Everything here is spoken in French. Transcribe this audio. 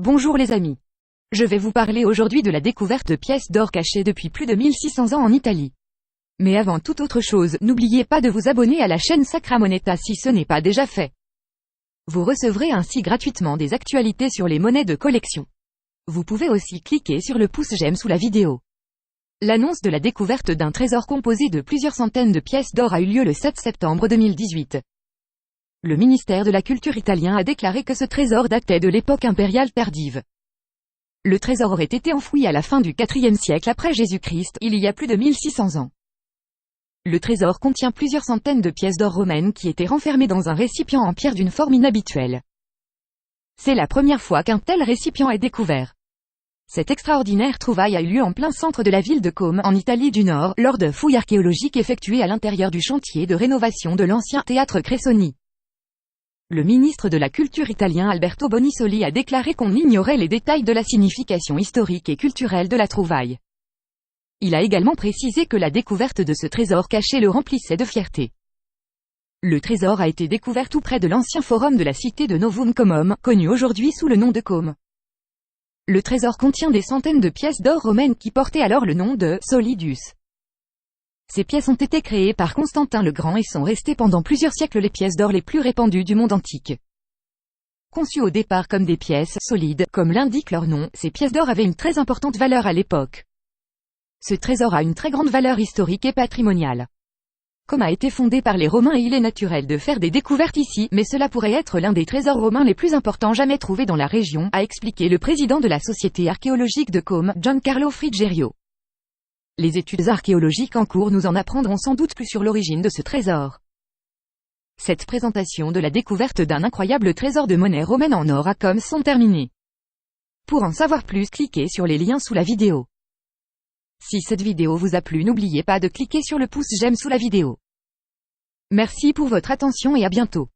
Bonjour les amis. Je vais vous parler aujourd'hui de la découverte de pièces d'or cachées depuis plus de 1600 ans en Italie. Mais avant toute autre chose, n'oubliez pas de vous abonner à la chaîne Sacra Moneta si ce n'est pas déjà fait. Vous recevrez ainsi gratuitement des actualités sur les monnaies de collection. Vous pouvez aussi cliquer sur le pouce j'aime sous la vidéo. L'annonce de la découverte d'un trésor composé de plusieurs centaines de pièces d'or a eu lieu le 7 septembre 2018. Le ministère de la Culture italien a déclaré que ce trésor datait de l'époque impériale tardive. Le trésor aurait été enfoui à la fin du IVe siècle après Jésus-Christ, il y a plus de 1600 ans. Le trésor contient plusieurs centaines de pièces d'or romaines qui étaient renfermées dans un récipient en pierre d'une forme inhabituelle. C'est la première fois qu'un tel récipient est découvert. Cette extraordinaire trouvaille a eu lieu en plein centre de la ville de Côme, en Italie du Nord, lors de fouilles archéologiques effectuées à l'intérieur du chantier de rénovation de l'ancien théâtre Cressoni. Le ministre de la Culture italien Alberto Bonisoli a déclaré qu'on ignorait les détails de la signification historique et culturelle de la trouvaille. Il a également précisé que la découverte de ce trésor caché le remplissait de fierté. Le trésor a été découvert tout près de l'ancien forum de la cité de Novum Comum, connu aujourd'hui sous le nom de Côme. Le trésor contient des centaines de pièces d'or romaines qui portaient alors le nom de solidus. Ces pièces ont été créées par Constantin le Grand et sont restées pendant plusieurs siècles les pièces d'or les plus répandues du monde antique. Conçues au départ comme des pièces solides, comme l'indique leur nom, ces pièces d'or avaient une très importante valeur à l'époque. Ce trésor a une très grande valeur historique et patrimoniale. Côme a été fondé par les Romains et il est naturel de faire des découvertes ici, mais cela pourrait être l'un des trésors romains les plus importants jamais trouvés dans la région, a expliqué le président de la Société archéologique de Côme, Giancarlo Frigerio. Les études archéologiques en cours nous en apprendront sans doute plus sur l'origine de ce trésor. Cette présentation de la découverte d'un incroyable trésor de monnaie romaine en or à Côme sont terminées. Pour en savoir plus, cliquez sur les liens sous la vidéo. Si cette vidéo vous a plu, n'oubliez pas de cliquer sur le pouce j'aime sous la vidéo. Merci pour votre attention et à bientôt.